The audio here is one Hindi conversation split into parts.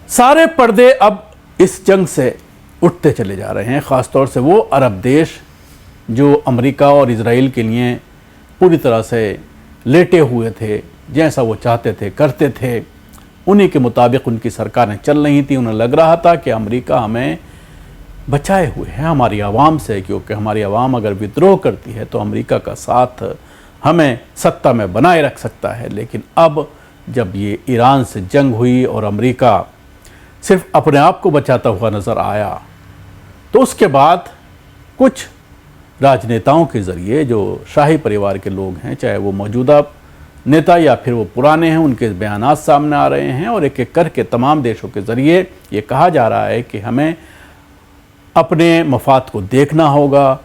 सारे पर्दे अब इस जंग से उठते चले जा रहे हैं, ख़ासतौर से वो अरब देश जो अमेरिका और इजराइल के लिए पूरी तरह से लेटे हुए थे, जैसा वो चाहते थे करते थे, उन्हीं के मुताबिक उनकी सरकारें चल रही थी। उन्हें लग रहा था कि अमेरिका हमें बचाए हुए है हमारी आवाम से, क्योंकि हमारी आवाम अगर विद्रोह करती है तो अमेरिका का साथ हमें सत्ता में बनाए रख सकता है। लेकिन अब जब ये ईरान से जंग हुई और अमेरिका सिर्फ अपने आप को बचाता हुआ नज़र आया, तो उसके बाद कुछ राजनेताओं के ज़रिए, जो शाही परिवार के लोग हैं, चाहे वो मौजूदा नेता या फिर वो पुराने हैं, उनके बयानात सामने आ रहे हैं और एक एक करके तमाम देशों के ज़रिए ये कहा जा रहा है कि हमें अपने मफाद को देखना होगा,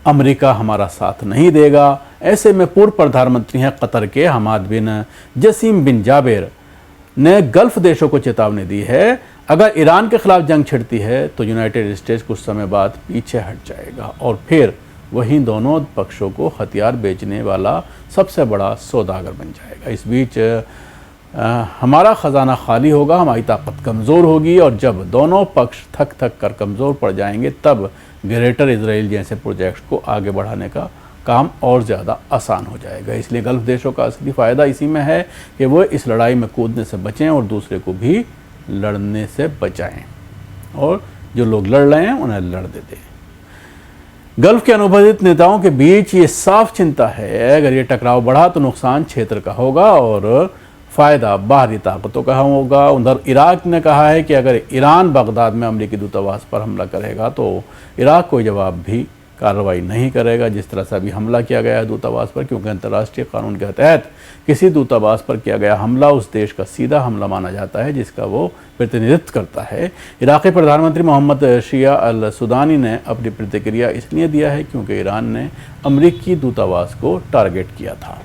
अमेरिका हमारा साथ नहीं देगा। ऐसे में पूर्व प्रधानमंत्री हैं कतर के हमाद बिन जसीम बिन जाबिर ने गल्फ़ देशों को चेतावनी दी है, अगर ईरान के ख़िलाफ़ जंग छिड़ती है तो यूनाइटेड स्टेट्स कुछ समय बाद पीछे हट जाएगा और फिर वहीं दोनों पक्षों को हथियार बेचने वाला सबसे बड़ा सौदागर बन जाएगा। इस बीच हमारा ख़जाना खाली होगा, हमारी ताकत कमज़ोर होगी और जब दोनों पक्ष थक थक कर कमज़ोर पड़ जाएंगे तब ग्रेटर इजराइल जैसे प्रोजेक्ट्स को आगे बढ़ाने का काम और ज़्यादा आसान हो जाएगा। इसलिए गल्फ़ देशों का असली फ़ायदा इसी में है कि वो इस लड़ाई में कूदने से बचें और दूसरे को भी लड़ने से बचाएं और जो लोग लड़ रहे हैं उन्हें लड़ने दें। गल्फ़ के अनुभवी नेताओं के बीच ये साफ चिंता है, अगर ये टकराव बढ़ा तो नुकसान क्षेत्र का होगा और फ़ायदा बाहरी ताकतों का होगा। उधर इराक ने कहा है कि अगर ईरान बगदाद में अमेरिकी दूतावास पर हमला करेगा तो इराक कोई जवाब भी कार्रवाई नहीं करेगा, जिस तरह से अभी हमला किया गया है दूतावास पर, क्योंकि अंतर्राष्ट्रीय कानून के तहत किसी दूतावास पर किया गया हमला उस देश का सीधा हमला माना जाता है जिसका वो प्रतिनिधित्व करता है। इराक़ी प्रधानमंत्री मोहम्मद शिया अल सुदानी ने अपनी प्रतिक्रिया इसलिए दिया है क्योंकि ईरान ने अमेरिकी दूतावास को टारगेट किया था।